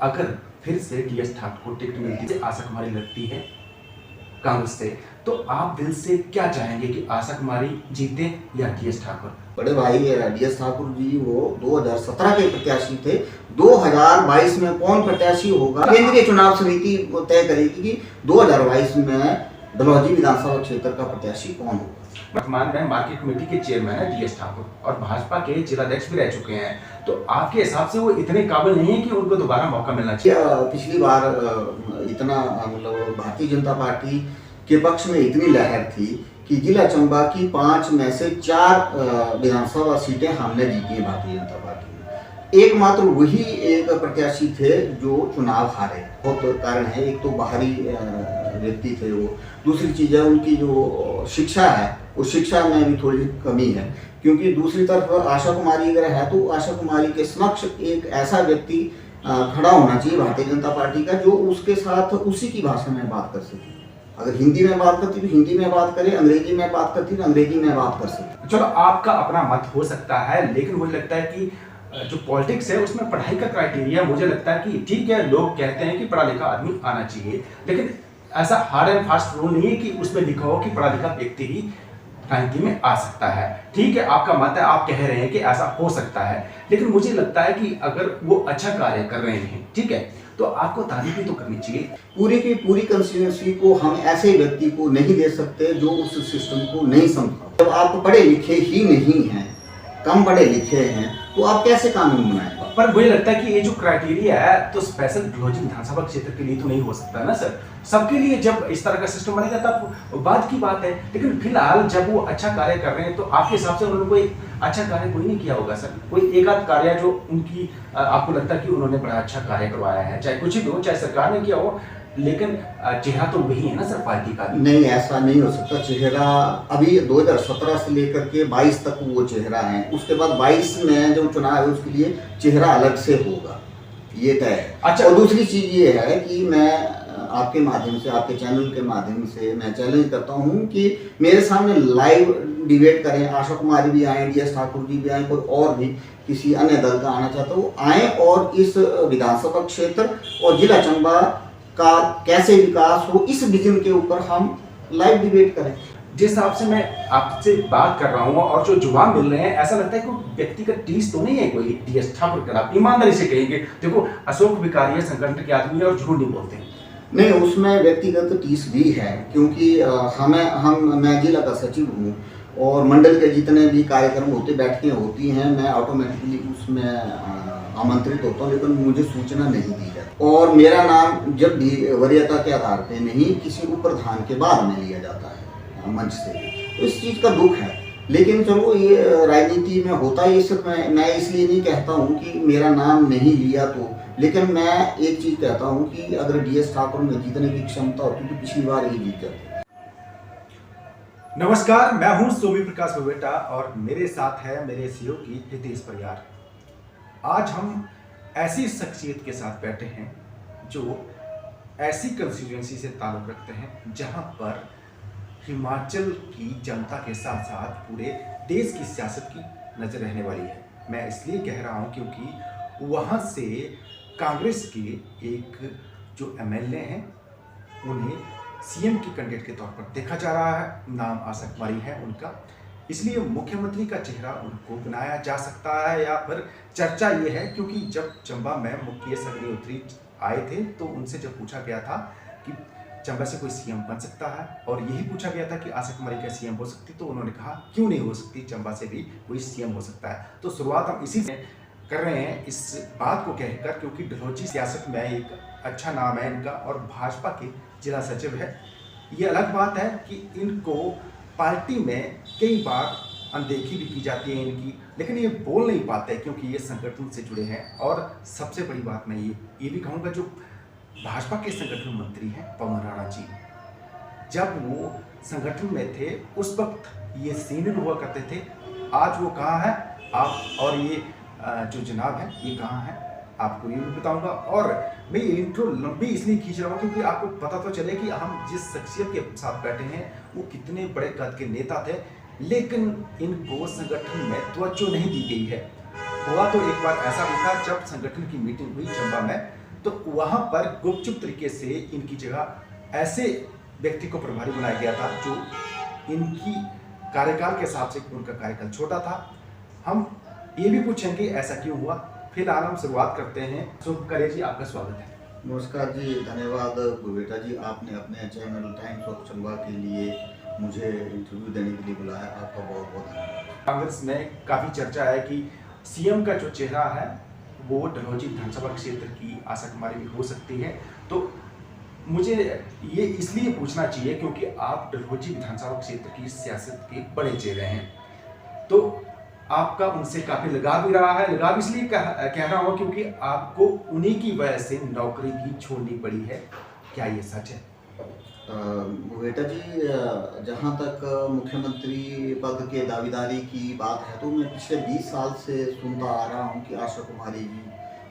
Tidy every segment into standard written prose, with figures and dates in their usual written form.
अगर फिर से डी.एस. ठाकुर को टिकट मिलती है, आशा कुमारी लड़ती है कांग्रेस से, तो आप दिल से क्या चाहेंगे कि आशा कुमारी जीते या डी.एस. ठाकुर? बड़े भाई डी.एस. ठाकुर जी वो 2017 के प्रत्याशी थे। 2022 में कौन प्रत्याशी होगा, केंद्रीय चुनाव समिति तय करेगी कि 2022 में डलहौजी विधानसभा क्षेत्र का प्रत्याशी कौन होगा। वर्तमान में मार्केट कमेटी के चेयरमैन है डी.एस. ठाकुर और भाजपा के जिलाध्यक्ष भी रह चुके हैं, तो आपके हिसाब से वो इतने काबिल नहीं है कि उनको दोबारा मौका मिलना चाहिए? पिछली बार इतना मतलब भारतीय जनता पार्टी के पक्ष में इतनी लहर थी कि जिला चंबा की 5 में से 4 विधानसभा सीटें हमने जीती है भारतीय जनता पार्टी ने। एकमात्र वही एक प्रत्याशी थे जो चुनाव हारे। बहुत कारण है, एक तो बाहरी व्यक्ति थे वो, दूसरी चीज़ है उनकी जो शिक्षा है, उस शिक्षा में भी थोड़ी कमी है, क्योंकि दूसरी तरफ आशा कुमारी अगर है तो आशा कुमारी के समक्ष एक ऐसा व्यक्ति खड़ा होना चाहिए भारतीय जनता पार्टी का जो उसके साथ उसी की भाषा में बात कर सके। अगर हिंदी में बात करती तो हिंदी में बात करे, अंग्रेजी में बात करती तो अंग्रेजी में बात कर सके। चलो आपका अपना मत हो सकता है, लेकिन मुझे लगता है कि जो पॉलिटिक्स है उसमें पढ़ाई का क्राइटेरिया, मुझे लगता है कि ठीक है, लोग कहते हैं कि पढ़ा लिखा आदमी आना चाहिए, लेकिन ऐसा हार्ड एंड फास्ट रूल नहीं है कि उसमें लिखा हो कि पढ़ा लिखा व्यक्ति ही राजनीति में आ सकता है। ठीक है, आपका मत है, आप कह रहे हैं कि ऐसा हो सकता है, लेकिन मुझे लगता है कि अगर वो अच्छा कार्य कर रहे हैं, ठीक है, तो आपको तारीफ भी तो करनी चाहिए। पूरी की पूरी कंस्टिट्यूएंसी को हम ऐसे व्यक्ति को नहीं दे सकते जो उस सिस्टम को नहीं समझा। जब आप पढ़े लिखे ही नहीं हैं, कम पढ़े लिखे हैं, तो आप कैसे कानून बनाएंगे? पर मुझे लगता है कि ये जो क्राइटेरिया है तो स्पेशल डलहौजी विधानसभा क्षेत्र के लिए तो नहीं हो सकता ना सर। सबके लिए जब इस तरह का सिस्टम बनेगा तब बात की बात है, लेकिन फिलहाल जब वो अच्छा कार्य कर रहे हैं तो आपके हिसाब से उन्होंने कोई अच्छा कार्य कोई नहीं किया होगा सर? कोई एक आध कार्य जो उनकी आपको लगता है कि उन्होंने बड़ा अच्छा कार्य करवाया है, चाहे कुछ भी हो, चाहे सरकार ने किया हो, लेकिन चेहरा तो वही है ना सर पार्टी का? नहीं, ऐसा नहीं हो सकता। चेहरा अभी 2017 से लेकर के 22 तक वो चेहरा है, उसके बाद 22 में जो चुनाव है उसके लिए चेहरा अलग से होगा, ये तय है। अच्छा, और दूसरी चीज ये है कि मैं आपके माध्यम से, आपके चैनल के माध्यम से मैं चैलेंज करता हूँ कि मेरे सामने लाइव डिबेट करें। आशा कुमारी भी आए, डी.एस. ठाकुर जी भी आए, कोई और भी किसी अन्य दल का आना चाहता है वो आए और इस विधानसभा क्षेत्र और जिला चंबा का कैसे विकास हो, इस विजन के ऊपर हम लाइव डिबेट करें। जिस हिसाब से मैं आपसे बात कर रहा हूँ और जो जवाब मिल रहे हैं, ऐसा लगता है कोई व्यक्तिगत टीस तो नहीं है कोई डी.एस. ठाकुर के खिलाफ? ईमानदारी से कहेंगे, देखो अशोक विकारिया संगठन के आदमी और झूठ नहीं बोलते। नहीं, उसमें व्यक्तिगत टीस भी है, क्योंकि मैं जिला का सचिव हूँ और मंडल के जितने भी कार्यक्रम होते, बैठकें होती हैं, मैं ऑटोमेटिकली उसमें आमंत्रित होता हूँ, लेकिन मुझे सूचना नहीं दी जाती और मेरा नाम जब भी वरीयता के आधार पे नहीं, किसी को प्रधान के बाद में लिया जाता है मंच से, तो इस चीज़ का दुख है। लेकिन चलो ये राजनीति में होता है, सिर्फ मैं इसलिए नहीं कहता हूँ कि मेरा नाम नहीं लिया तो, लेकिन मैं एक चीज़ कहता हूँ कि अगर डी.एस. ठाकुर में जीतने की क्षमता होती तो पिछली बार ही जीत जाते। नमस्कार, मैं हूं सोमी प्रकाश बबेटा और मेरे साथ है मेरे सहयोगी हितेश परियार। आज हम ऐसी शख्सियत के साथ बैठे हैं जो ऐसी कंस्टिट्यूएंसी से ताल्लुक़ रखते हैं जहां पर हिमाचल की जनता के साथ साथ पूरे देश की सियासत की नज़र रहने वाली है। मैं इसलिए कह रहा हूं क्योंकि वहां से कांग्रेस के एक जो एमएलए हैं उन्हें सीएम की कैंडिडेट के तौर पर देखा जा रहा है। नाम आशा कुमारी है उनका, इसलिए मुख्यमंत्री का चेहरा उनको बनाया जा सकता है। या फिर चर्चा ये है क्योंकि जब चंबा में मुकेश अग्निहोत्री आए थे तो उनसे जब पूछा गया था कि चंबा से कोई सीएम बन सकता है और यही पूछा गया था कि आशा कुमारी क्या सीएम हो सकती, तो उन्होंने कहा क्यों नहीं हो सकती, चंबा से भी कोई सीएम हो सकता है। तो शुरुआत हम इसी से कर रहे हैं, इस बात को कहकर, क्योंकि डलहौजी सियासत में एक अच्छा नाम है इनका और भाजपा के जिला सचिव है। ये अलग बात है कि इनको पार्टी में कई बार अनदेखी भी की जाती है इनकी, लेकिन ये बोल नहीं पाते क्योंकि ये संगठन से जुड़े हैं। और सबसे बड़ी बात मैं ये भी कहूँगा, जो भाजपा के संगठन मंत्री हैं पवन राणा जी, जब वो संगठन में थे उस वक्त ये सीनियर हुआ करते थे। आज वो कहाँ है आप, और ये जो जनाब है ये कहाँ है, आपको ये भी बताऊंगा। और मैं ये इंट्रो लंबी इसलिए खींच रहा हूँ क्योंकि आपको पता तो चले कि हम जिस शख्सियत के साथ बैठे हैं वो कितने बड़े कद के नेता थे, लेकिन इनको संगठन में तवज्जो नहीं दी गई है। हुआ तो एक बार ऐसा भी था जब संगठन की मीटिंग हुई चंबा में, तो वहाँ पर गुपचुप तरीके से इनकी जगह ऐसे व्यक्ति को प्रभारी बनाया गया था जो इनकी कार्यकाल के हिसाब से उनका कार्यकाल छोटा था। हम ये भी पूछेंगे ऐसा क्यों हुआ। फिलहाल हम शुरुआत करते हैं। शुभकर्या जी, आपका स्वागत है। नमस्कार जी, धन्यवाद गुबेटा जी, आपने अपने चैनल टाइम्स ऑफ चंबा के लिए मुझे इंटरव्यू देने के लिए बुलाया, आपका बहुत बहुत धन्यवाद। कांग्रेस में काफ़ी चर्चा है कि सीएम का जो चेहरा है वो डलहौजी विधानसभा क्षेत्र की आशा कुमारी भी हो सकती है। तो मुझे ये इसलिए पूछना चाहिए क्योंकि आप डलहौजी विधानसभा क्षेत्र की सियासत के बड़े चेहरे हैं, तो आपका उनसे काफ़ी लगाव भी रहा है। लगाव इसलिए कह रहा हूँ क्योंकि आपको उन्हीं की वजह से नौकरी भी छोड़नी पड़ी है। क्या ये सच है? बेटा जी, जहाँ तक मुख्यमंत्री पद के दावेदारी की बात है तो मैं पिछले 20 साल से सुनता आ रहा हूँ कि आशा कुमारी जी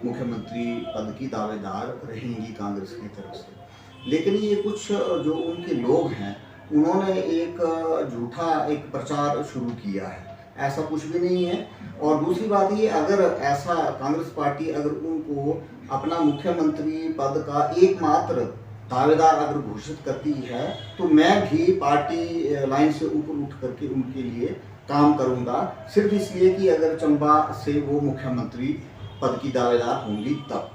मुख्यमंत्री पद की दावेदार रहेंगी कांग्रेस की तरफ से। लेकिन ये कुछ जो उनके लोग हैं उन्होंने एक झूठा एक प्रचार शुरू किया है, ऐसा कुछ भी नहीं है। और दूसरी बात ये, अगर ऐसा कांग्रेस पार्टी अगर उनको अपना मुख्यमंत्री पद का एकमात्र दावेदार अगर घोषित करती है तो मैं भी पार्टी लाइन से ऊपर उठ करके उनके लिए काम करूंगा, सिर्फ इसलिए कि अगर चंबा से वो मुख्यमंत्री पद की दावेदार होंगी तब।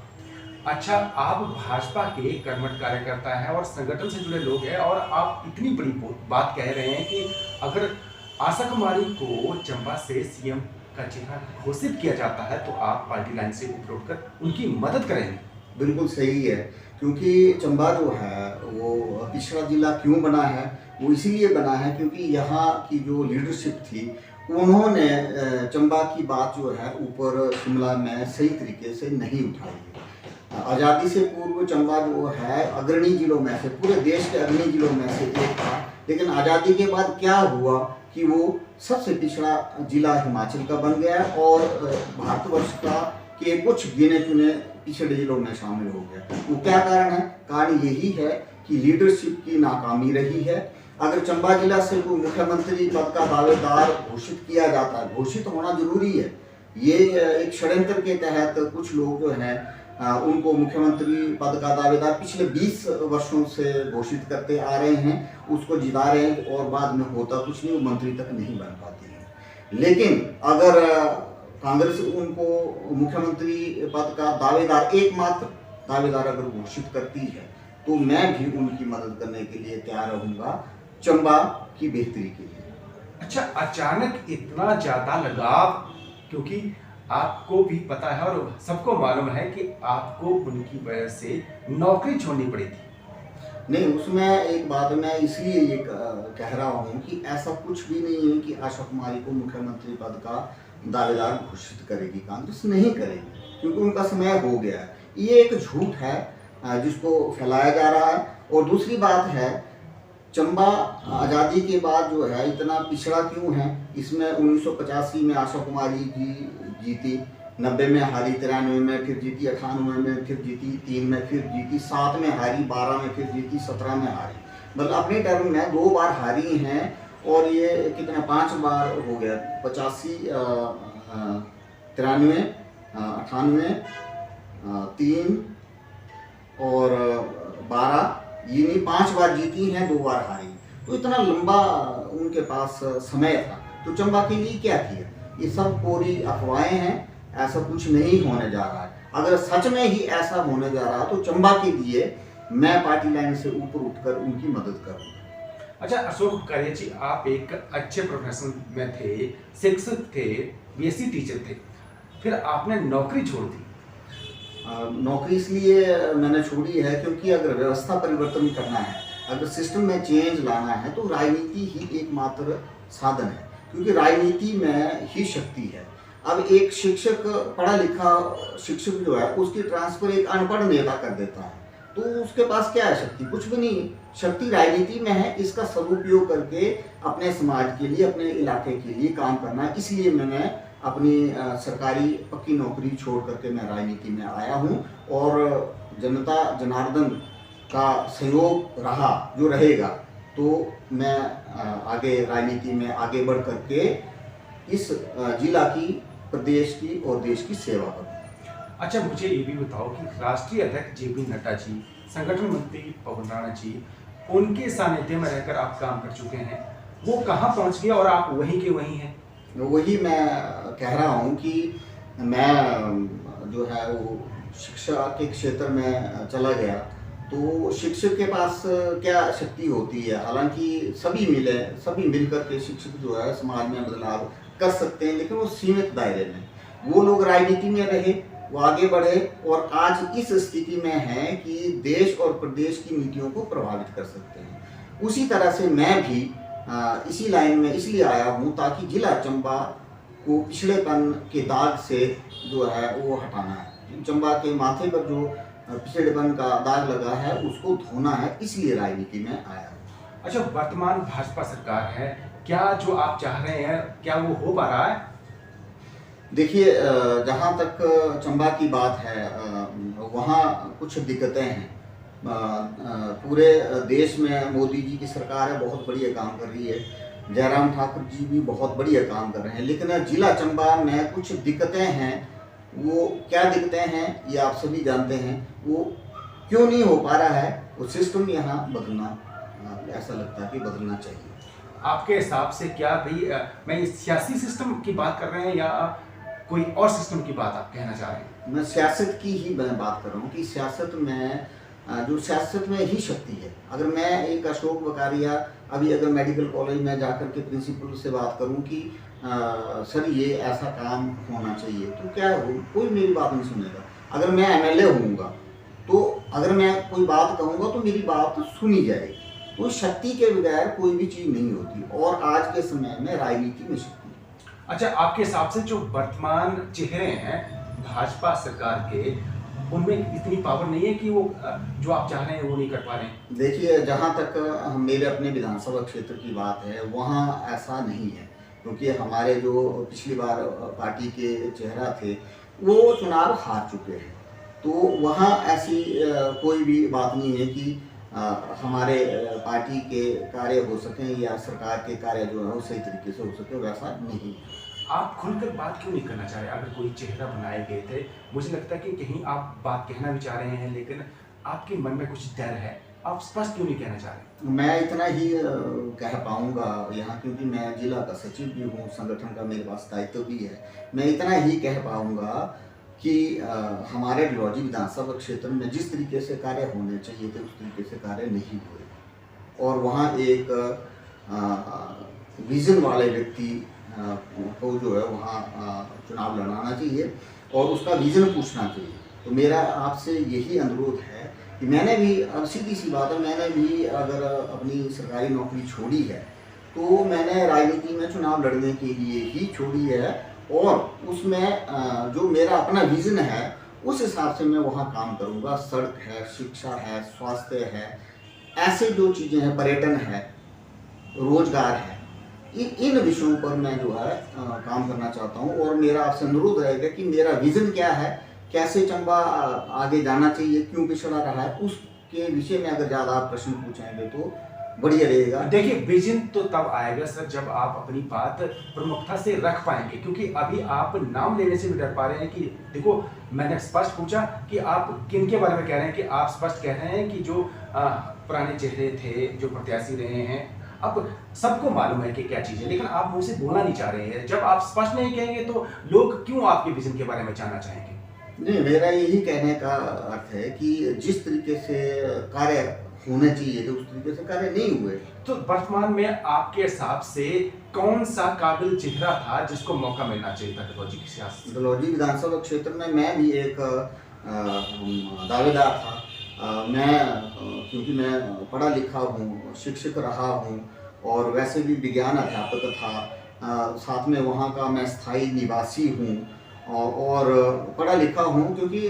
अच्छा, आप भाजपा के कर्मठ कार्यकर्ता हैं और संगठन से जुड़े लोग हैं और आप इतनी बड़ी बात कह रहे हैं कि अगर आशा कुमारी को चंबा से सीएम का चेहरा घोषित किया जाता है तो आप पार्टी लाइन से ऊपर उठकर उनकी मदद करेंगे। बिल्कुल सही है, क्योंकि चंबा जो है वो पिछड़ा जिला क्यों बना है, वो इसीलिए बना है क्योंकि यहाँ की जो लीडरशिप थी उन्होंने चंबा की बात जो है ऊपर शिमला में सही तरीके से नहीं उठाई। आज़ादी से पूर्व चंबा जो है अग्रणी जिलों में से, पूरे देश के अग्रणी जिलों में से एक था, लेकिन आज़ादी के बाद क्या हुआ कि वो सबसे पिछड़ा जिला हिमाचल का बन गया और भारतवर्ष का के कुछ गिने चुने पिछड़े जिलों में शामिल हो गया। वो क्या कारण है? कारण यही है कि लीडरशिप की नाकामी रही है। अगर चंबा जिला से कोई मुख्यमंत्री पद का दावेदार घोषित किया जाता है, घोषित होना जरूरी है, ये एक षड्यंत्र के तहत कुछ लोग जो हैं उनको मुख्यमंत्री पद का दावेदार पिछले 20 वर्षों से घोषित करते आ रहे हैं, उसको जिता रहे हैं और बाद में होता कुछ नहीं, वो मंत्री तक नहीं बन पाती है। लेकिन अगर कांग्रेस उनको मुख्यमंत्री पद का दावेदार एकमात्र दावेदार अगर घोषित करती है तो मैं भी उनकी मदद करने के लिए तैयार रहूंगा चंबा की बेहतरी के लिए। अच्छा, अचानक इतना ज्यादा लगाव, क्योंकि आपको भी पता है और सबको मालूम है कि आपको उनकी वजह से नौकरी छोड़नी पड़ी थी। नहीं, उसमें एक बात मैं इसलिए ये कह रहा हूँ कि ऐसा कुछ भी नहीं है कि आशा कुमारी को मुख्यमंत्री पद का दावेदार घोषित करेगी कांग्रेस, नहीं करेगी, क्योंकि उनका समय हो गया है। ये एक झूठ है जिसको फैलाया जा रहा है। और दूसरी बात है, चंबा आज़ादी के बाद जो है इतना पिछड़ा क्यों है, इसमें 1985 में आशा कुमारी जी जीती, 90 में हारी, 93 में फिर जीती, 98 में फिर जीती, 3 में फिर जीती, 7 में हारी, 12 में फिर जीती, 17 में हारी। मतलब अपने टर्म में 2 बार हारी हैं और ये कितना 5 बार हो गया, 85, 93, 98, 3 और 12, ये 5 बार जीती हैं, 2 बार हारी। तो इतना लंबा उनके पास समय था, तो चंबा के लिए क्या किया? ये सब पूरी अफवाहें हैं, ऐसा कुछ नहीं होने जा रहा है। अगर सच में ही ऐसा होने जा रहा तो चंबा के लिए मैं पार्टी लाइन से ऊपर उठकर उनकी मदद करूंगा। अच्छा, अशोक कर्या जी, आप एक अच्छे प्रोफेशन में थे, शिक्षक थे, बीएससी टीचर थे, फिर आपने नौकरी छोड़ दी। नौकरी इसलिए मैंने छोड़ी है क्योंकि अगर व्यवस्था परिवर्तन करना है, अगर सिस्टम में चेंज लाना है तो राजनीति ही एकमात्र साधन है, क्योंकि राजनीति में ही शक्ति है। अब एक शिक्षक, पढ़ा लिखा शिक्षक जो है उसकी ट्रांसफर एक अनपढ़ नेता कर देता है, तो उसके पास क्या है? शक्ति कुछ भी नहीं। शक्ति राजनीति में है, इसका सदुपयोग करके अपने समाज के लिए, अपने इलाके के लिए काम करना है। इसलिए मैंने अपनी सरकारी पक्की नौकरी छोड़ करके मैं राजनीति में आया हूँ और जनता जनार्दन का सहयोग रहा जो रहेगा तो मैं आगे राजनीति में आगे बढ़ करके इस जिला की, प्रदेश की और देश की सेवा करूँ। अच्छा, मुझे ये भी बताओ कि राष्ट्रीय अध्यक्ष जेपी नड्डा जी, संगठन मंत्री पवन राणा जी, उनके सानिध्य में रहकर आप काम कर चुके हैं, वो कहाँ पहुँच गए और आप वहीं के वहीं हैं? वही मैं कह रहा हूँ कि मैं जो है वो शिक्षा के क्षेत्र में चला गया, तो शिक्षक के पास क्या शक्ति होती है। हालांकि सभी मिलकर के शिक्षक जो है समाज में बदलाव कर सकते हैं, लेकिन वो सीमित दायरे में। वो लोग राजनीति में रहे, वो आगे बढ़े और आज इस स्थिति में हैं कि देश और प्रदेश की नीतियों को प्रभावित कर सकते हैं। उसी तरह से मैं भी इसी लाइन में इसलिए आया हूँ ताकि जिला चंबा को पिछड़ेपन के दाग से जो है वो हटाना है। चंबा के माथे पर जो पिछड़ेपन का दाग लगा है उसको धोना है, इसलिए राजनीति में आया हूँ। अच्छा, वर्तमान भाजपा सरकार है, क्या जो आप चाह रहे हैं क्या वो हो पा रहा है? देखिए, जहाँ तक चंबा की बात है, वहाँ कुछ दिक्कतें हैं। पूरे देश में मोदी जी की सरकार है, बहुत बढ़िया काम कर रही है। जयराम ठाकुर जी भी बहुत बढ़िया काम कर रहे हैं, लेकिन जिला चंबा में कुछ दिक्कतें हैं। वो क्या दिक्कतें हैं ये आप सभी जानते हैं। वो क्यों नहीं हो पा रहा है, वो सिस्टम यहाँ बदलना, ऐसा लगता है कि बदलना चाहिए। आपके हिसाब से क्या भाई, मैं इस सियासी सिस्टम की बात कर रहे हैं या कोई और सिस्टम की बात आप कहना चाह रहे हैं? मैं सियासत की ही मैं बात कर रहा हूँ कि सियासत में ही शक्ति है। अगर मैं एक अशोक बकारिया अभी अगर मेडिकल कॉलेज में जाकर के प्रिंसिपल से बात करूं कि सर ये ऐसा काम होना चाहिए, तो क्या कोई मेरी बात नहीं सुनेगा। अगर मैं एमएलए होऊंगा तो अगर मैं कोई बात कहूँगा तो मेरी बात सुनी जाएगी। तो शक्ति के बगैर कोई भी चीज़ नहीं होती, और आज के समय में राजनीति में शक्ति है। अच्छा, आपके हिसाब से जो वर्तमान चेहरे हैं भाजपा सरकार के, उनमें इतनी पावर नहीं है कि वो जो आप चाह रहे हैं वो नहीं कर पा रहे हैं? देखिए, जहाँ तक मेरे अपने विधानसभा क्षेत्र की बात है वहाँ ऐसा नहीं है, क्योंकि हमारे जो पिछली बार पार्टी के चेहरा थे वो चुनाव हार चुके हैं। तो वहाँ ऐसी कोई भी बात नहीं है कि हमारे पार्टी के कार्य हो सकें या सरकार के कार्य जो है वो सही तरीके से हो सके, वैसा नहीं। आप खुलकर बात क्यों नहीं करना चाह रहे? अगर कोई चेहरा बनाए गए थे, मुझे लगता है कि कहीं आप बात कहना भी चाह रहे हैं, लेकिन आपके मन में कुछ डर है, आप स्पष्ट क्यों नहीं कहना चाह रहे? मैं इतना ही कह पाऊंगा यहाँ, क्योंकि मैं जिला का सचिव भी हूँ, संगठन का मेरे पास दायित्व भी है। मैं इतना ही कह पाऊंगा कि हमारे डिलौजी विधानसभा क्षेत्र में जिस तरीके से कार्य होने चाहिए थे उस तरीके से कार्य नहीं हुए, और वहाँ एक विजन वाले व्यक्ति को जो है वहाँ चुनाव लड़ाना चाहिए और उसका विजन पूछना चाहिए। तो मेरा आपसे यही अनुरोध है कि मैंने भी, अब सीधी सी बात है, मैंने भी अगर अपनी सरकारी नौकरी छोड़ी है तो मैंने राजनीति में चुनाव लड़ने के लिए ही छोड़ी है, और उसमें जो मेरा अपना विजन है उस हिसाब से मैं वहाँ काम करूँगा। सड़क है, शिक्षा है, स्वास्थ्य है, ऐसे जो चीज़ें हैं, पर्यटन है, रोजगार है, इन विषयों पर मैं जो है काम करना चाहता हूँ। और मेरा आपसे अनुरोध रहेगा कि मेरा विजन क्या है, कैसे चंबा आगे जाना चाहिए, क्यों पिछड़ा रहा है, उसके विषय में अगर ज़्यादा आप प्रश्न पूछेंगे तो बढ़िया रहेगा। देखिए, विजन तो तब आएगा सर जब आप अपनी बात प्रमुखता से रख पाएंगे, क्योंकि अभी आप नाम लेने से भी डर पा रहे हैं। कि देखो, मैंने स्पष्ट पूछा कि आप किन के बारे में कह रहे हैं, कि आप स्पष्ट कह रहे हैं कि जो पुराने चेहरे थे, जो प्रत्याशी रहे हैं, अब सबको मालूम है कि क्या चीज़ है, लेकिन आप मुझसे बोलना नहीं चाह रहे हैं। जब आप स्पष्ट नहीं कहेंगे तो लोग क्यों आपके विजन के बारे में जानना चाहेंगे? नहीं, मेरा यही कहने का अर्थ है कि जिस तरीके से कार्य होने चाहिए थे उस तरीके से कार्य नहीं हुए। तो वर्तमान में आपके हिसाब से कौन सा काबिल चेहरा था जिसको मौका मिलना चाहिए था डिलौजी की सियासत? डिलौजी विधानसभा क्षेत्र में मैं भी एक दावेदार था। क्योंकि मैं पढ़ा लिखा हूँ, शिक्षक रहा हूँ और वैसे भी विज्ञान अध्यापक था। साथ में वहाँ का मैं स्थायी निवासी हूँ और पढ़ा लिखा हूँ, क्योंकि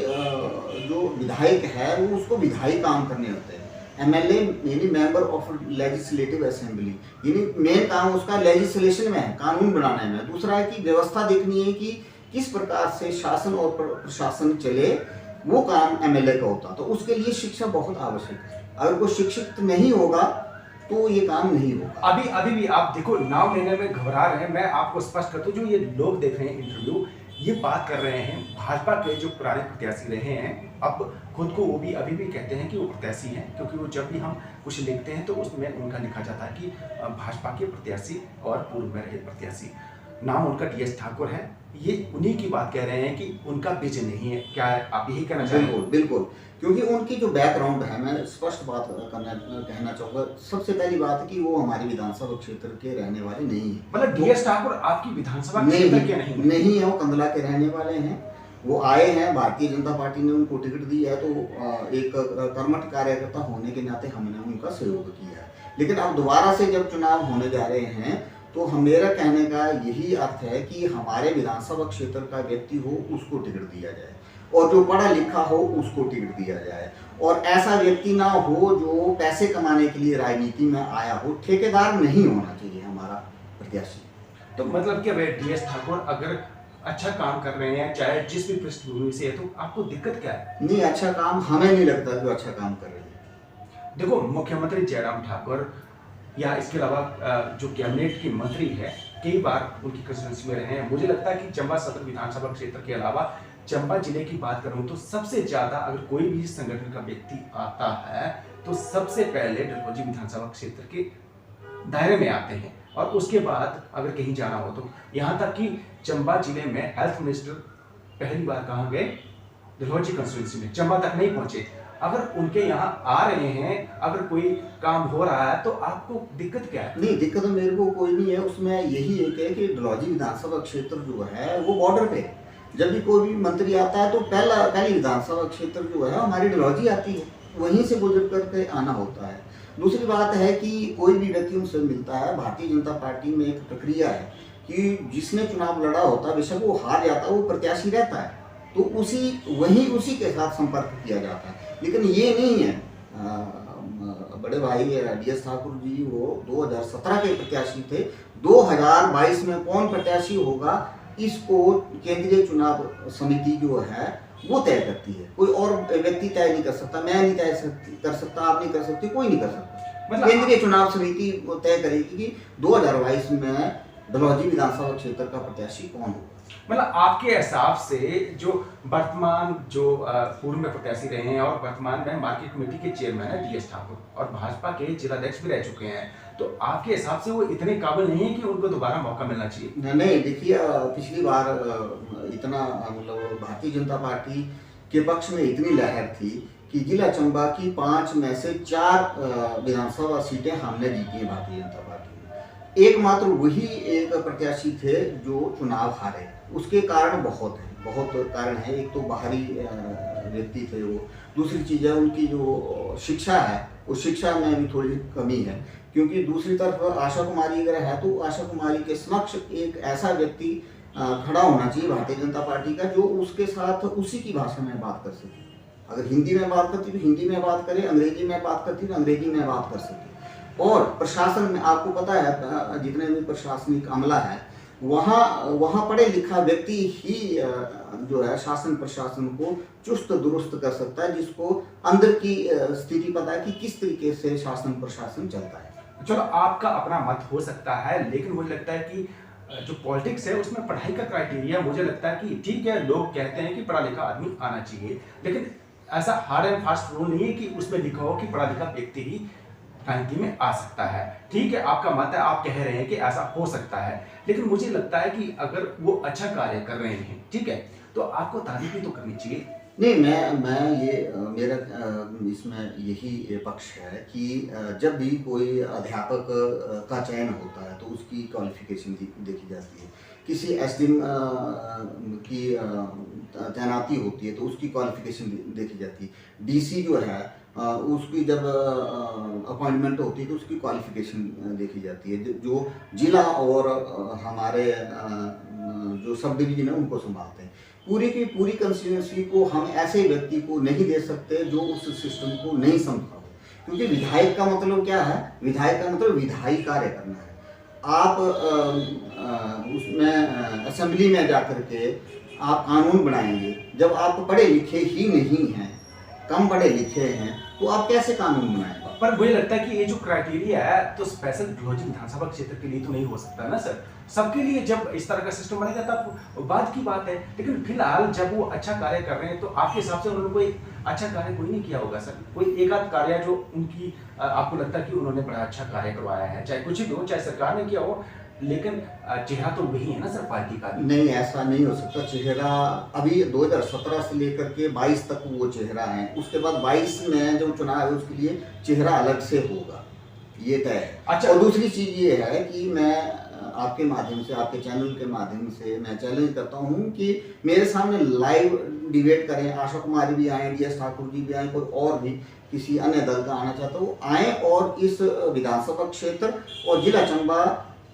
जो विधायक है वो उसको विधायी काम करने होते हैं। एमएलए यानी मेंबर ऑफ लेजिस्लेटिव असेंबली, यानी मेन काम उसका लेजिस्लेशन में है, कानून बनाने में। दूसरा है कि व्यवस्था देखनी है कि किस प्रकार से शासन और प्रशासन चले, वो काम एमएलए का होता। तो उसके लिए शिक्षा बहुत आवश्यक है। अगर कोई शिक्षित नहीं होगा तो ये काम नहीं होगा। अभी भी आप देखो, नाम लेने में घबरा रहे हैं। मैं आपको स्पष्ट कर दूं, जो ये लोग देख रहे हैं इंटरव्यू, ये बात कर रहे हैं भाजपा के जो पुराने प्रत्याशी रहे हैं, अब खुद को वो भी अभी भी कहते हैं कि वो प्रत्याशी हैं, क्योंकि वो जब भी हम कुछ लिखते हैं तो उसमें उनका लिखा जाता है कि भाजपा के प्रत्याशी और पूर्व में रहे प्रत्याशी। नाम उनका DS ठाकुर है। ये उन्हीं की बात कह रहे हैं कि उनका विजन नहीं है। क्या आप यही कहना चाहेंगे? बिल्कुल बिल्कुल, क्योंकि उनकी जो बैकग्राउंड है, मैं स्पष्ट बात कहना चाहूँगा। सबसे पहली बात है कि वो हमारी विधानसभा क्षेत्र के रहने वाले नहीं है। मतलब DS ठाकुर आपकी विधानसभा क्षेत्र के नहीं है? नहीं है, वो कंदला के रहने वाले हैं। वो आए हैं, भारतीय जनता पार्टी ने उनको टिकट दी है, तो एक कर्मठ कार्यकर्ता होने के नाते हमने उनका सहयोग किया है। लेकिन अब दोबारा से जब चुनाव होने जा रहे हैं, तो मेरा कहने का यही अर्थ है कि हमारे विधानसभा क्षेत्र का व्यक्ति हो, उसको टिकट दिया जाए, और जो पढ़ा लिखा हो उसको टिकट दिया जाए, और ऐसा व्यक्ति ना हो जो पैसे कमाने के लिए राजनीति में आया हो। ठेकेदार नहीं होना चाहिए हमारा प्रत्याशी। तो मतलब कि DS ठाकुर अगर अच्छा काम कर रहे हैं, चाहे जिस भी पृष्ठभूमि से है, तो आपको दिक्कत क्या है? नहीं, अच्छा काम हमें नहीं लगता कि वो अच्छा काम कर रहे हैं। देखो, मुख्यमंत्री जयराम ठाकुर या इसके अलावा जो कैबिनेट के मंत्री है, कई बार उनकी कंस्टिट्यूंसी में रहे हैं। मुझे लगता है कि चंबा सदर विधानसभा क्षेत्र के अलावा चंबा जिले की बात करूं तो सबसे ज्यादा अगर कोई भी संगठन का व्यक्ति आता है तो सबसे पहले डलहौजी विधानसभा क्षेत्र के दायरे में आते हैं, और उसके बाद अगर कहीं जाना हो तो यहाँ तक कि चंबा जिले में हेल्थ मिनिस्टर पहली बार कहाँ गए? डलहौजी कंस्टिट्यूंसी में, चंबा तक नहीं पहुंचे। अगर उनके यहाँ आ रहे हैं, अगर कोई काम हो रहा है, तो आपको दिक्कत क्या है? नहीं, दिक्कत मेरे को कोई नहीं है। उसमें यही एक है कि डलहौजी विधानसभा क्षेत्र जो है वो बॉर्डर पे, जब भी कोई भी मंत्री आता है तो पहली विधानसभा क्षेत्र जो है हमारी डलहौजी आती है, वहीं से गुजर करके आना होता है। दूसरी बात है कि कोई भी व्यक्ति उनसे मिलता है, भारतीय जनता पार्टी में एक प्रक्रिया है कि जिसने चुनाव लड़ा होता है, बेशक वो हार जाता है, वो प्रत्याशी रहता है, तो उसी के साथ संपर्क किया जाता है। लेकिन ये नहीं है, बड़े भाई DS ठाकुर जी वो 2017 के प्रत्याशी थे। 2022 में कौन प्रत्याशी होगा, इसको केंद्रीय चुनाव समिति जो है वो तय करती है। कोई और व्यक्ति तय नहीं कर सकता, मैं नहीं तय कर सकता, आप नहीं कर सकते, कोई नहीं कर सकता। मतलब केंद्रीय चुनाव समिति तय करेगी कि 2022 में डलहौजी विधानसभा क्षेत्र का प्रत्याशी कौन होगा। मतलब आपके हिसाब से जो वर्तमान जो पूर्व में प्रत्याशी रहे हैं और वर्तमान में मार्केट कमेटी के चेयरमैन है DS ठाकुर, और भाजपा के जिलाध्यक्ष भी रह चुके हैं, तो आपके हिसाब से वो इतने काबिल नहीं है कि उनको दोबारा मौका मिलना चाहिए? नहीं, देखिए, पिछली बार इतना मतलब भारतीय जनता पार्टी के पक्ष में इतनी लहर थी कि जिला चंबा की 5 में से 4 विधानसभा सीटें हमने जीती हैं भारतीय जनता पार्टी ने। एकमात्र वही एक प्रत्याशी थे जो चुनाव हारे। उसके कारण बहुत कारण है। एक तो बाहरी व्यक्ति थे वो, दूसरी चीज़ है उनकी जो शिक्षा है, उस शिक्षा में भी थोड़ी कमी है। क्योंकि दूसरी तरफ आशा कुमारी अगर है तो आशा कुमारी के समक्ष एक ऐसा व्यक्ति खड़ा होना चाहिए भारतीय जनता पार्टी का, जो उसके साथ उसी की भाषा में बात कर सके। अगर हिंदी में बात करती तो हिंदी में बात करे, अंग्रेजी में बात करती तो अंग्रेजी में बात कर सके। और प्रशासन में आपको पता है, जितने भी प्रशासनिक अमला है, वहाँ पढ़े लिखा व्यक्ति ही जो है शासन प्रशासन को चुस्त दुरुस्त कर सकता है, जिसको अंदर की स्थिति पता है कि किस तरीके से शासन प्रशासन चलता है। चलो, आपका अपना मत हो सकता है, लेकिन मुझे लगता है कि जो पॉलिटिक्स है उसमें पढ़ाई का क्राइटेरिया, मुझे लगता है कि ठीक है, लोग कहते हैं कि पढ़ा लिखा आदमी आना चाहिए, लेकिन ऐसा हार्ड एंड फास्ट रूल नहीं है कि उसमें लिखा हो कि पढ़ा लिखा व्यक्ति ही राजनीति में आ सकता है। ठीक है, आपका मत है, आप कह रहे हैं कि ऐसा हो सकता है, लेकिन मुझे लगता है कि अगर वो अच्छा कार्य कर रहे हैं, ठीक है, तो आपको तारीफ भी तो करनी चाहिए। नहीं, मेरा इसमें यही पक्ष है कि जब भी कोई अध्यापक का चयन होता है तो उसकी क्वालिफिकेशन देखी जाती है। किसी SDM की तैनाती होती है तो उसकी क्वालिफिकेशन देखी जाती है। DC जो है उसकी जब अपॉइंटमेंट होती है तो उसकी क्वालिफिकेशन देखी जाती है। जो जिला और हमारे जो सब डिवीजन है उनको संभालते हैं। पूरी की पूरी कंस्टिट्यूंसी को हम ऐसे व्यक्ति को नहीं दे सकते जो उस सिस्टम को नहीं समझता हो, क्योंकि विधायक का मतलब क्या है? विधायक का मतलब विधायी कार्य करना है। आप उसमें असेंबली में जाकर के आप कानून बनाएंगे, जब आप पढ़े लिखे ही नहीं हैं कम पढ़े लिखे हैं, तो आप कैसे कानून बनाएंगे? पर मुझे लगता है कि ये जो क्राइटेरिया है तो स्पेशल डलहौजी विधानसभा क्षेत्र के लिए तो नहीं हो सकता ना सर। सबके लिए जब इस तरह का सिस्टम बनेगा तब बात की बात है, लेकिन फिलहाल जब वो अच्छा कार्य कर रहे हैं तो आपके हिसाब से उन्होंने कोई अच्छा कार्य कोई नहीं किया होगा सर? कोई एक आध कार्य जो उनकी आपको लगता है कि उन्होंने बड़ा अच्छा कार्य करवाया है, चाहे कुछ भी हो, चाहे सरकार ने किया हो, लेकिन चेहरा तो वही है ना सर पार्टी का भी। नहीं, ऐसा नहीं हो सकता। चेहरा अभी 2017 से लेकर के 22 तक वो चेहरा है, उसके बाद 22 में जो चुनाव है उसके लिए चेहरा अलग से होगा, ये तय है। अच्छा। और दूसरी चीज ये है कि मैं आपके माध्यम से, आपके चैनल के माध्यम से मैं चैलेंज करता हूँ कि मेरे सामने लाइव डिबेट करें। आशा कुमारी भी आए, DS ठाकुर जी भी आए, कोई और भी किसी अन्य दल का आना चाहता हो आए, और इस विधानसभा क्षेत्र और जिला चंबा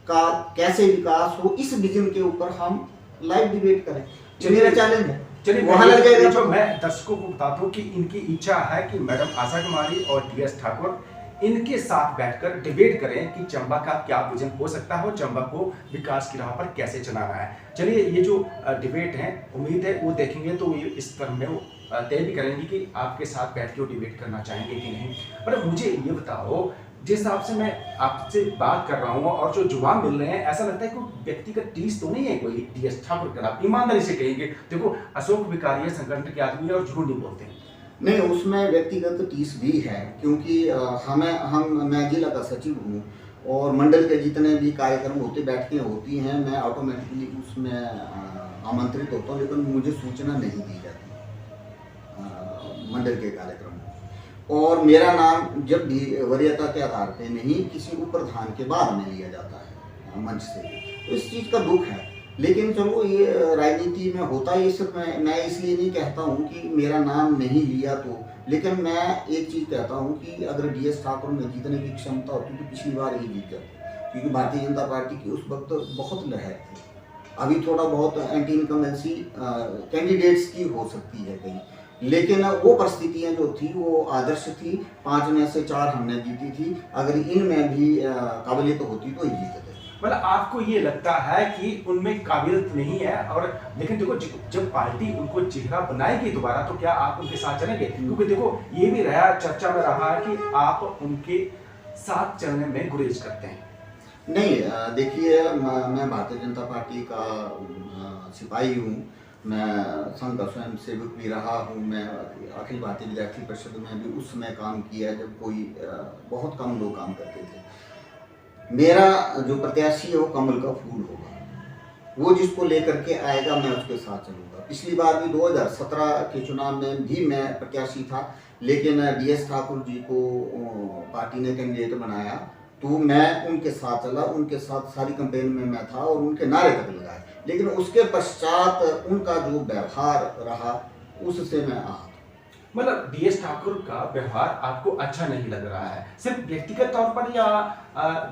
का कैसे विकास हो, इस विजन के ऊपर हम लाइव डिबेट करें। मेरा चैलेंज है। चलिए वहां लग जाएगा। जो मैं दर्शकों को बताता हूँ कि इनकी इच्छा है कि मैडम आशा कुमारी और DS ठाकुर इनके साथ बैठकर डिबेट करें कि चंबा का क्या विजन हो सकता है और चंबा को विकास की राह पर कैसे चलाना है। चलिए ये जो डिबेट है, उम्मीद है वो देखेंगे तो ये इस क्रम में वो तय भी करेंगे कि आपके साथ बैठ के वो डिबेट करना चाहेंगे कि नहीं। पर मुझे ये बताओ, जिस हिसाब से मैं आपसे बात कर रहा हूँ और जो जवाब मिल रहे हैं, ऐसा लगता है कोई व्यक्तिगत टीस तो नहीं है कोई DS ठाकुर के खिलाफ? ईमानदारी से कहेंगे, देखो अशोक विकारिया संगठन के आदमी है और झूठ नहीं बोलते हैं। नहीं, उसमें व्यक्तिगत टीस भी है, क्योंकि मैं जिला का सचिव हूँ और मंडल के जितने भी कार्यक्रम होते, बैठकें होती हैं, मैं ऑटोमेटिकली उसमें आमंत्रित होता हूँ, लेकिन मुझे सूचना नहीं दी जाती मंडल के कार्यक्रम। और मेरा नाम जब भी वरीयता के आधार पे नहीं, किसी उपप्रधान के बाद में लिया जाता है मंच से, तो इस चीज़ का दुख है। लेकिन चलो, ये राजनीति में होता है। सिर्फ मैं इसलिए नहीं कहता हूँ कि मेरा नाम नहीं लिया तो, लेकिन मैं एक चीज़ कहता हूँ कि अगर DS ठाकुर में जीतने की क्षमता होती तो पिछली बार ही जीत जाती, क्योंकि भारतीय जनता पार्टी की उस वक्त बहुत लहर थी। अभी थोड़ा बहुत एंटी इनकम्बेंसी कैंडिडेट्स की हो सकती है कहीं, लेकिन वो परिस्थितियां जो थी वो आदर्श थी। 5 में से 4 हमने जीती थी। अगर इनमें भी काबिलियत होती तो ही जीते थे। मतलब आपको ये लगता है कि उनमें काबिलियत नहीं है, और लेकिन देखो जब पार्टी उनको चेहरा बनाएगी दोबारा तो क्या आप उनके साथ चलेंगे? क्योंकि देखो ये भी रहा, चर्चा में रहा है कि आप उनके साथ चलने में गुरेज करते हैं। नहीं, देखिए, मैं भारतीय जनता पार्टी का सिपाही हूँ। मैं संघ का स्वयं सेवक भी रहा हूँ। मैं अखिल भारतीय विद्यार्थी परिषद में भी उस समय काम किया जब कोई बहुत कम लोग काम करते थे। मेरा जो प्रत्याशी है वो कमल का फूल होगा, वो जिसको लेकर के आएगा मैं उसके साथ चलूँगा। पिछली बार भी 2017 के चुनाव में भी मैं प्रत्याशी था, लेकिन DS ठाकुर जी को पार्टी ने कैंडिडेट बनाया तो मैं उनके साथ चला, उनके साथ सारी कैंपेन में मैं था और उनके नारे तक लगाए। लेकिन उसके पश्चात उनका जो व्यवहार रहा उससे मैं आहत। मतलब DS ठाकुर का व्यवहार आपको अच्छा नहीं लग रहा है, सिर्फ व्यक्तिगत तौर पर या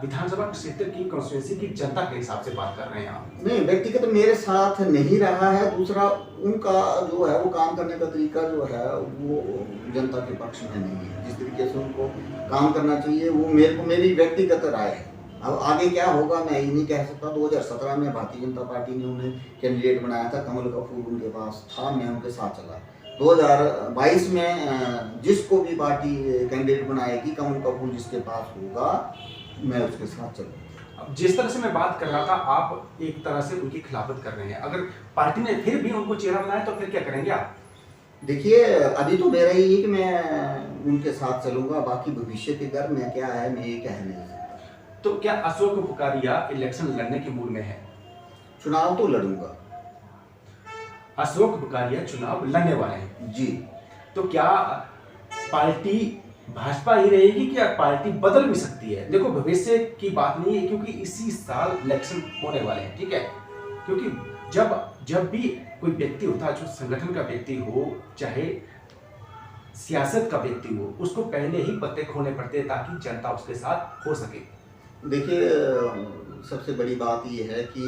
विधानसभा क्षेत्र की कॉन्स्टिट्यूंसी की जनता के हिसाब से बात कर रहे हैं आप? नहीं, व्यक्तिगत मेरे साथ नहीं रहा है। दूसरा, उनका जो है वो काम करने का तरीका जो है वो जनता के पक्ष में नहीं है। जिस तरीके से उनको काम करना चाहिए वो मेरी व्यक्तिगत राय है। अब आगे क्या होगा मैं ये नहीं कह सकता। 2017 में भारतीय जनता पार्टी ने उन्हें कैंडिडेट बनाया था, कमल का फूल उनके पास था, मैं उनके साथ चला। 2022 में जिसको भी पार्टी कैंडिडेट बनाएगी, कमल का फूल जिसके पास होगा मैं उसके साथ चलूँगा। अब जिस तरह से मैं बात कर रहा था, आप एक तरह से उनकी खिलाफत कर रहे हैं। अगर पार्टी ने फिर भी उनको चेहरा बनाया तो फिर क्या करेंगे आप? देखिए, अभी तो मेरा ये है कि मैं उनके साथ चलूँगा। बाकी भविष्य के घर में क्या है मैं ये कह नहीं सकता। तो क्या अशोक बुकारिया इलेक्शन लड़ने के मूड में है? चुनाव तो लड़ूंगा। अशोक बुकारिया चुनाव लड़ने वाले हैं जी। तो क्या पार्टी भाजपा ही रहेगी, क्या पार्टी बदल भी सकती है? देखो भविष्य की बात नहीं है, क्योंकि इसी साल इलेक्शन होने वाले हैं, ठीक है? क्योंकि जब भी कोई व्यक्ति होता है, जो संगठन का व्यक्ति हो चाहे सियासत का व्यक्ति हो, उसको पहले ही पत्ते खोलने पड़ते हैं ताकि जनता उसके साथ हो सके। देखिए, सबसे बड़ी बात यह है कि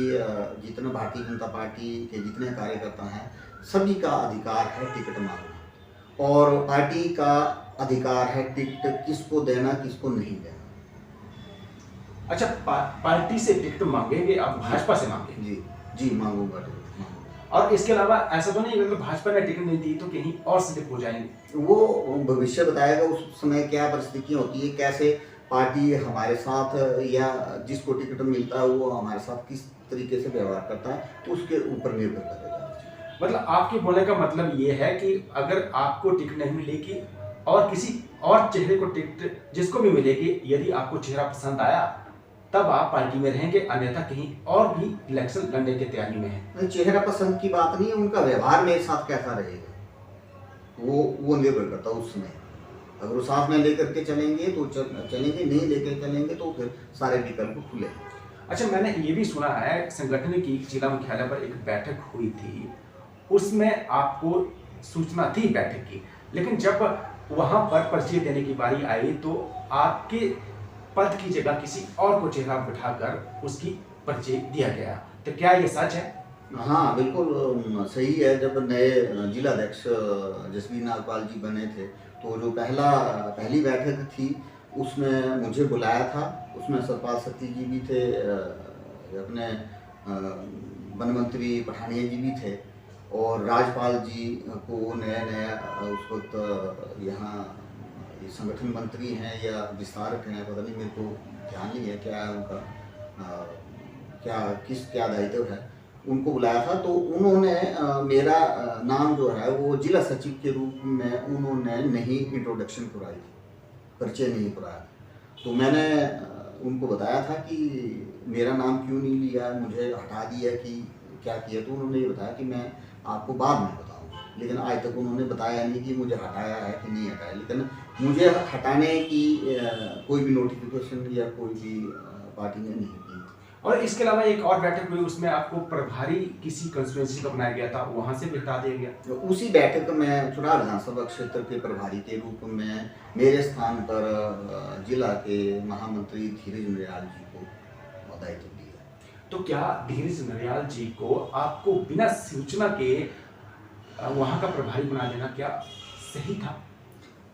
जितने भारतीय जनता पार्टी के जितने कार्यकर्ता हैं सभी का अधिकार है टिकट मांगना, और पार्टी का अधिकार है टिकट किसको देना किसको नहीं देना। अच्छा, पार्टी से टिकट मांगेंगे आप, भाजपा से मांगेंगे? जी जी, मांगूंगा टिकट, मांगूंगा। और इसके अलावा ऐसा तो नहीं है, अगर भाजपा ने टिकट नहीं दी तो कहीं और स्लिप हो जाएंगे? वो भविष्य बताएगा उस समय क्या परिस्थितियाँ होती है, कैसे पार्टी हमारे साथ या जिसको टिकट मिलता है वो हमारे साथ किस तरीके से व्यवहार करता है, तो उसके ऊपर निर्भर करेगा। मतलब आपके बोलने का मतलब ये है कि अगर आपको टिकट नहीं मिलेगी और किसी और चेहरे को टिकट जिसको भी मिलेगी, यदि आपको चेहरा पसंद आया तब आप पार्टी में रहेंगे, अन्यथा कहीं और भी इलेक्शन लड़ने की तैयारी में है। चेहरा पसंद की बात नहीं है, उनका व्यवहार मेरे साथ कैसा रहेगा वो निर्भर करता है उस समय। अगर वो साथ में लेकर के चलेंगे तो चलेंगे, नहीं लेकर चलेंगे तो फिर सारे विकल्प खुले। अच्छा, मैंने ये भी सुना है संगठन की जिला मुख्यालय पर एक बैठक हुई थी, उसमें आपको सूचना थी बैठक की, लेकिन जब वहां पर पर्ची देने की बारी आई तो आपके पद की जगह किसी और को चेहरा बिठाकर उसकी पर्ची दिया गया, तो क्या ये सच है? हाँ बिल्कुल सही है। जब नए जिला अध्यक्ष जसवीर नागपाल जी बने थे तो जो पहली बैठक थी उसमें मुझे बुलाया था। उसमें सतपाल सत्ती जी भी थे, अपने वन मंत्री पठानिया जी भी थे, और राजपाल जी को नया उस वक्त यहाँ संगठन मंत्री हैं या विस्तारक हैं, पता नहीं, मेरे को ध्यान नहीं है क्या है उनका, क्या दायित्व है, उनको बुलाया था। तो उन्होंने मेरा नाम जो है वो जिला सचिव के रूप में उन्होंने नहीं इंट्रोडक्शन कराई थी, परिचय नहीं कराया। तो मैंने उनको बताया था कि मेरा नाम क्यों नहीं लिया, मुझे हटा दिया कि क्या किया। तो उन्होंने ये बताया कि मैं आपको बाद में बताऊंगा, लेकिन आज तक उन्होंने बताया नहीं कि मुझे हटाया है कि नहीं हटाया। लेकिन मुझे हटाने की कोई भी नोटिफिकेशन या कोई भी पार्टी ने नहीं की। और इसके अलावा एक और बैठक हुई, उसमें आपको प्रभारी किसी कंस्टिट्यूएंसी का बनाया गया था, वहां से भी हटा दिया गया। तो उसी बैठक में चुनाव विधानसभा क्षेत्र के प्रभारी के रूप में मेरे स्थान पर जिला के महामंत्री धीरज नरियाल जी को दायित्व दिया। तो क्या धीरज नरियाल जी को आपको बिना सूचना के वहां का प्रभारी बना देना क्या सही था?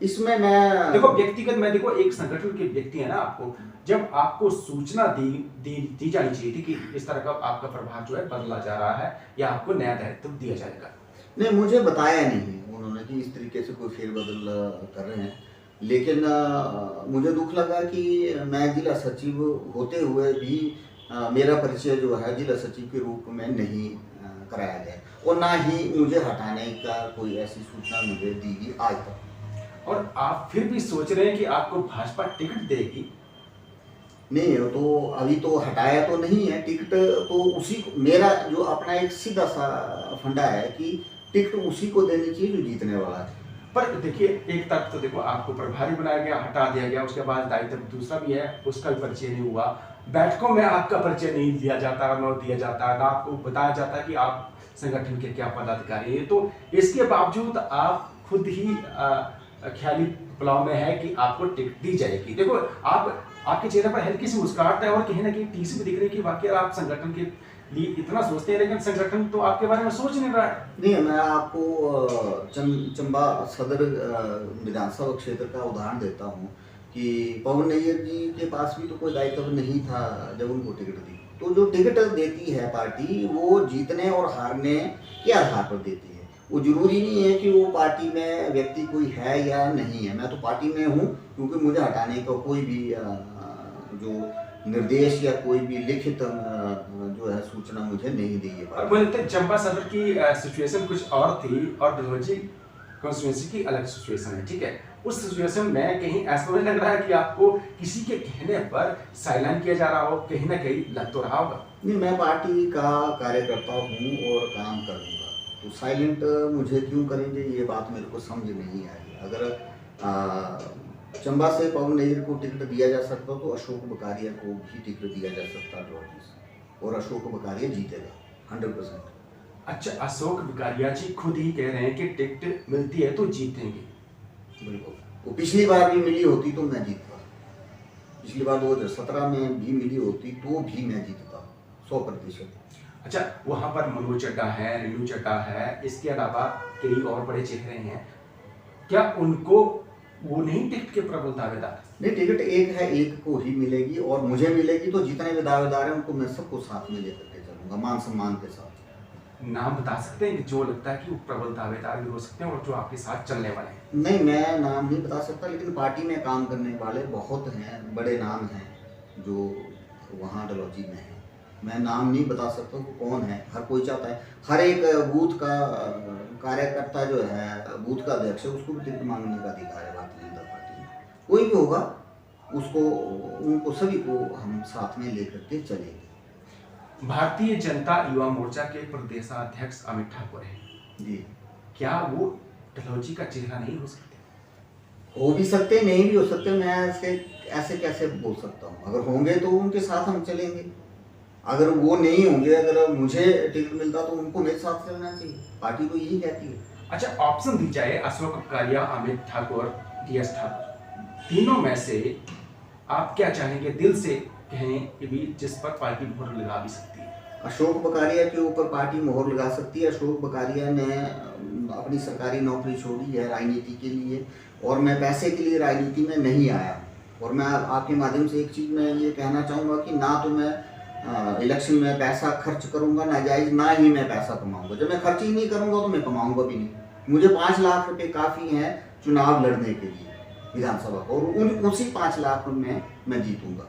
इसमें मैं देखो एक संगठन के व्यक्ति है ना, आपको जब आपको सूचना दी जानी चाहिए थी कि इस तरह का आपका प्रभार जो है बदला जा रहा है या आपको नया दायित्व दिया जाएगा। नहीं, मुझे बताया नहीं उन्होंने कि इस तरीके से कोई फेरबदल कर रहे हैं। लेकिन मुझे दुख लगा कि मैं जिला सचिव होते हुए भी मेरा परिचय जो है जिला सचिव के रूप में नहीं कराया गया, और ना ही मुझे हटाने का कोई ऐसी सूचना मुझे दी गई आज तक। और आप फिर भी सोच रहे हैं कि आपको भाजपा टिकट देगी? नहीं, तो अभी तो हटाया तो नहीं है टिकट, तो उसी मेरा जो अपना एक सीधा सा फंडा है कि टिकट उसी को देनी चाहिए जो जीतने वाला है। पर देखिए, एक तरफ तो देखो आपको प्रभारी बनाया गया, हटा दिया गया, उसके बाद दायित्व दूसरा भी है, उसका भी परिचय नहीं हुआ, बैठकों में आपका परिचय नहीं दिया जाता, न दिया जाता, ना आपको बताया जाता कि आप संगठन के क्या पदाधिकारी हैं। तो इसके बावजूद आप खुद ही ख्याली पुलाव में है कि आपको टिकट दी जाएगी। देखो, आपके चेहरे पर हल्की सी मुस्कुराहट है और कहीं ना कहीं टीसी भी दिख रही है कि वाकई आप संगठन के लिए इतना सोचते हैं, लेकिन संगठन तो आपके बारे में सोच नहीं रहा है। नहीं, मैं आपको चंबा सदर विधानसभा क्षेत्र का उदाहरण देता हूँ कि पवन नैयर जी के पास भी तो कोई दायित्व नहीं था जब उनको टिकट दी। तो जो टिकट देती है पार्टी, वो जीतने और हारने के आधार पर देती है। वो जरूरी नहीं है कि वो पार्टी में व्यक्ति कोई है या नहीं है। मैं तो पार्टी में हूँ क्योंकि मुझे हटाने का कोई भी जो निर्देश या कोई भी लिखित जो है सूचना मुझे नहीं दी है। और बोलते चंबा सदर की सिचुएशन कुछ और थी और डलहौजी कॉन्स्टिट्यूएंसी की अलग सिचुएशन है, ठीक है। उस सिचुएशन में कहीं ऐसा नहीं लग रहा है कि आपको किसी के कहने पर साइलेंट किया जा रहा हो, कहीं ना कहीं लग तो रहा होगा? नहीं, मैं पार्टी का कार्यकर्ता हूँ और काम करूँगा, तो साइलेंट मुझे क्यों करेंगे, ये बात मेरे को समझ नहीं आई। अगर चंबा से पवन नैयर को टिकट दिया जा सकता तो अशोक बकारिया को भी टिकट दिया जा सकता डलहौजी से, और अशोक बकारिया जीतेगा 100%। अच्छा, अशोक बकारिया जी खुद ही कह रहे हैं कि टिकट मिलती है तो जीतेंगे। बिल्कुल, वो पिछली बार भी मिली होती तो मैं जीतता, पिछली बार 2017 में भी मिली होती तो भी मैं जीतता 100%। अच्छा, वहाँ पर मनोज चड्डा है, रेणु चड्डा है, इसके अलावा कई और बड़े चेहरे हैं, क्या उनको वो नहीं टिकट के प्रबल दावेदार? नहीं, टिकट एक है, एक को ही मिलेगी और मुझे मिलेगी। तो जितने भी दावेदार हैं उनको मैं सबको साथ में लेकर के चलूंगा, मान सम्मान के साथ। नाम बता सकते हैं कि जो लगता है कि वो प्रबल दावेदार भी हो सकते हैं और जो आपके साथ चलने वाले हैं? नहीं, मैं नाम नहीं बता सकता, लेकिन पार्टी में काम करने वाले बहुत हैं, बड़े नाम हैं जो वहाँ डलहौजी में हैं। मैं नाम नहीं बता सकता कि कौन है। हर कोई चाहता है, हर एक बूथ का कार्यकर्ता जो है, बूथ का अध्यक्ष है, उसको भी टिकट मांगने का अधिकार है भारतीय जनता पार्टी में। कोई भी होगा उसको, उनको सभी को हम साथ में लेकर के चलेंगे। भारतीय जनता युवा मोर्चा के प्रदेशाध्यक्ष अमित ठाकुर हैं जी, क्या वो डलहौजी का चेहरा नहीं हो सकते? हो भी सकते, नहीं भी हो सकते। मैं ऐसे कैसे बोल सकता हूँ? अगर होंगे तो उनके साथ हम चलेंगे, अगर वो नहीं होंगे, अगर मुझे टिकट मिलता तो उनको मेरे साथ चलना चाहिए। पार्टी तो यही कहती है। अच्छा, ऑप्शन दी जाए अशोक ककारिया, अमित ठाकुर, DS ठाकुर, तीनों में से आप क्या चाहेंगे? दिल से कहें कि भी जिस पर पार्टी मोहर लगा भी सकती है। अशोक बकारिया के ऊपर पार्टी मोहर लगा सकती है। अशोक बकारिया ने अपनी सरकारी नौकरी छोड़ी है राजनीति के लिए, और मैं पैसे के लिए राजनीति में नहीं आया। और मैं आपके माध्यम से एक चीज़ मैं ये कहना चाहूँगा कि ना तो मैं इलेक्शन में पैसा खर्च करूँगा नाजायज़, ना ही मैं पैसा कमाऊँगा। जब मैं खर्च ही नहीं करूँगा तो मैं कमाऊँगा भी नहीं। मुझे 5 लाख रुपए काफ़ी हैं चुनाव लड़ने के लिए विधानसभा को, और उसी 5 लाख में मैं जीतूँगा।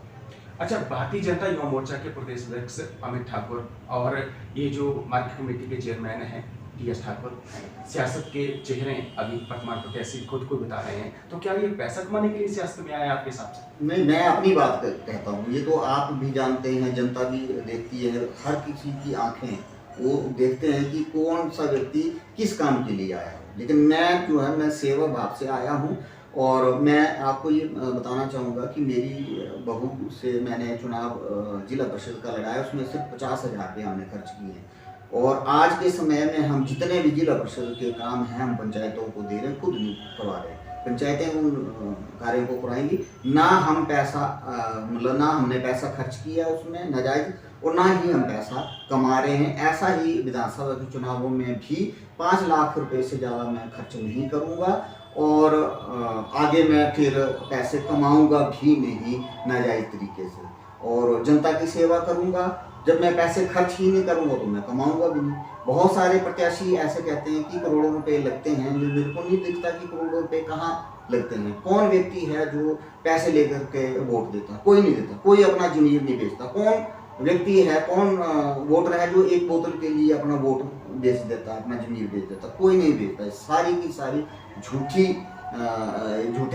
अच्छा, भारतीय जनता युवा मोर्चा के प्रदेश अध्यक्ष अमित ठाकुर और ये जो मार्केट कमेटी के चेयरमैन हैं DS ठाकुर, सियासत के चेहरे अभी वर्तमान प्रत्याशी खुद को बता रहे हैं, तो क्या ये पैसा कमाने के लिए सियासत में आया आपके हिसाब से? नहीं, मैं अपनी बात कहता हूँ। ये तो आप भी जानते हैं, जनता भी देखती है, हर किसी की आंखें वो देखते हैं कि कौन सा व्यक्ति किस काम के लिए आया है। लेकिन मैं जो है, मैं सेवा भाव से आया हूँ। और मैं आपको ये बताना चाहूँगा कि मेरी बहू से मैंने चुनाव जिला परिषद का लड़ाया, उसमें सिर्फ 50,000 रुपये हमने खर्च किए हैं। और आज के समय में हम जितने भी जिला परिषद के काम हैं हम पंचायतों को दे रहे हैं, खुद नहीं करवा रहे हैं। पंचायतें उन कार्यों को कराएंगी। ना हम पैसा मतलब ना हमने पैसा खर्च किया उसमें नाजायज, और ना ही हम पैसा कमा रहे हैं। ऐसा ही विधानसभा के चुनावों में भी 5 लाख रुपए से ज़्यादा मैं खर्च नहीं करूँगा, और आगे मैं फिर पैसे कमाऊँगा भी नहीं नाजायज तरीके से, और जनता की सेवा करूँगा। जब मैं पैसे खर्च ही नहीं करूँगा तो मैं कमाऊँगा भी नहीं। बहुत सारे प्रत्याशी ऐसे कहते हैं कि करोड़ों रुपए लगते हैं, जो मेरे को नहीं दिखता कि करोड़ों रुपए कहाँ लगते हैं। कौन व्यक्ति है जो पैसे लेकर के वोट देता? कोई नहीं देता। कोई अपना जमीर नहीं बेचता। कौन व्यक्ति है, कौन वोटर है जो एक बोतल के लिए अपना वोट बेच देता, अपना जमीर बेच देता? कोई नहीं बेचता। सारी की सारी झूठे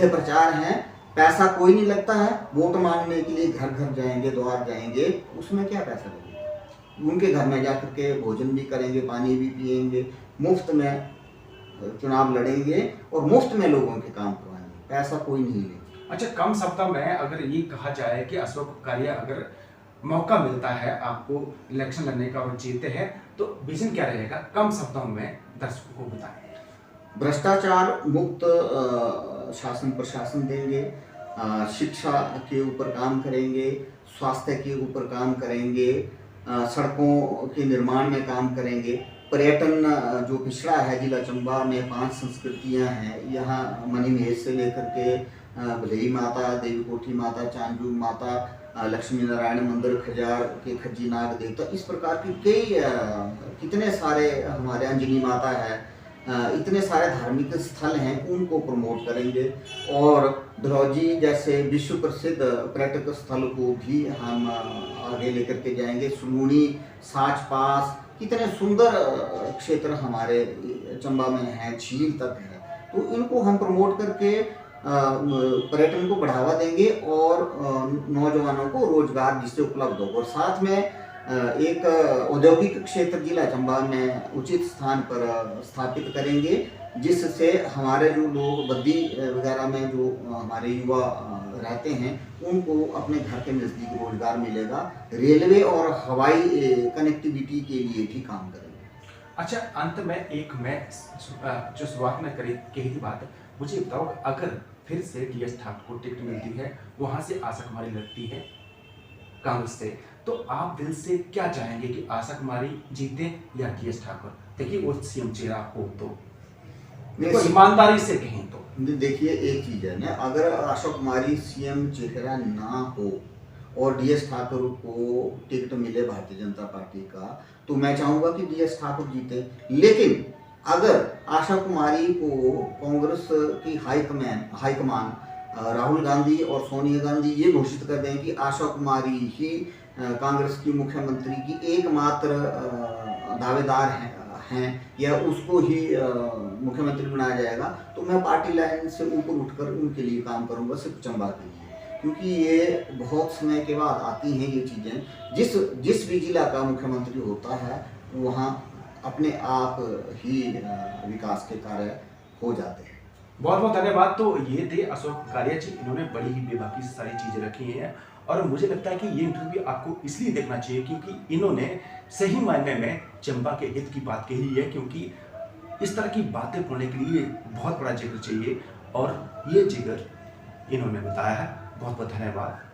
प्रचार हैं। पैसा कोई नहीं लगता है। वोट मांगने के लिए घर घर जाएंगे, द्वार जाएंगे, उसमें क्या पैसा लगेगा? उनके घर में जाकर के भोजन भी करेंगे, पानी भी पिएंगे, मुफ्त में चुनाव लड़ेंगे और मुफ्त में लोगों के काम करवाएंगे। पैसा कोई नहीं लेगा। अच्छा, कम शब्दों में अगर ये कहा जाए कि अशोक ककारिया अगर मौका मिलता है आपको इलेक्शन लड़ने का और जीते हैं, तो विजन क्या रहेगा? कम शब्दों में दर्शकों को बताएं। भ्रष्टाचार मुक्त शासन प्रशासन देंगे, शिक्षा के ऊपर काम करेंगे, स्वास्थ्य के ऊपर काम करेंगे, सड़कों के निर्माण में काम करेंगे। पर्यटन जो पिछड़ा है, जिला चंबा में 5 संस्कृतियां हैं। यहाँ मणिमहेश से लेकर के भलेई माता, देवी कोठी माता, चांजू माता, लक्ष्मी नारायण मंदिर, खजार के खज्जी नाग देवता, इस प्रकार की कई कितने सारे हमारे अंजनी माता है, इतने सारे धार्मिक स्थल हैं, उनको प्रमोट करेंगे। और डलहौजी जैसे विश्व प्रसिद्ध पर्यटक स्थल को भी हम आगे लेकर के जाएंगे। सुलूनी, साच पास, कितने सुंदर क्षेत्र हमारे चंबा में हैं, झील तक है। तो इनको हम प्रमोट करके पर्यटन को बढ़ावा देंगे और नौजवानों को रोजगार जिससे उपलब्ध हो, और साथ में एक औद्योगिक क्षेत्र जिला चंबा में उचित स्थान पर स्थापित करेंगे, जिससे हमारे जो लोग बद्दी वगैरह में जो हमारे युवा रहते हैं उनको अपने घर के नज़दीक रोजगार मिलेगा। रेलवे और हवाई कनेक्टिविटी के लिए भी काम करेंगे। अच्छा, अंत में एक मैं जो शुरुआत में कही थी बात, मुझे बताओ, अगर फिर से DS ठाकुर को टिकट मिलती है, वहाँ से आशा कुमारी लगती है कांग्रेस से, तो आप दिल से क्या चाहेंगे कि आशा कुमारी जीते या DS ठाकुर? देखिए, वो CM चेहरा हो तो ईमानदारी से कहें तो देखिए, एक चीज़ है ना, अगर आशा कुमारी CM चेहरा ना हो और डीएस ठाकुर को टिकट मिले भारतीय जनता पार्टी का, तो मैं चाहूँगा कि डीएस ठाकुर जीते। लेकिन अगर आशा कुमारी को कांग्रेस की हाईकमान राहुल गांधी और सोनिया गांधी ये घोषित कर दें कि आशा कुमारी ही कांग्रेस की मुख्यमंत्री की एकमात्र दावेदार हैं या उसको ही मुख्यमंत्री बनाया जाएगा, तो मैं पार्टी लाइन से ऊपर उठकर उनके लिए काम करूंगा, सिर्फ चंबा के लिए। क्योंकि ये बहुत समय के बाद आती हैं ये चीज़ें। जिस भी जिला का मुख्यमंत्री होता है वहाँ अपने आप ही विकास के कार्य हो जाते हैं। बहुत बहुत धन्यवाद। तो ये थे अशोक कालिया जी, इन्होंने बड़ी ही बेबाकी से सारी चीज़ें रखी हैं और मुझे लगता है कि ये इंटरव्यू आपको इसलिए देखना चाहिए क्योंकि इन्होंने सही मायने में चंबा के हित की बात कही है, क्योंकि इस तरह की बातें बोलने के लिए बहुत बड़ा जिगर चाहिए और ये जिगर इन्होंने बताया है। बहुत बहुत धन्यवाद।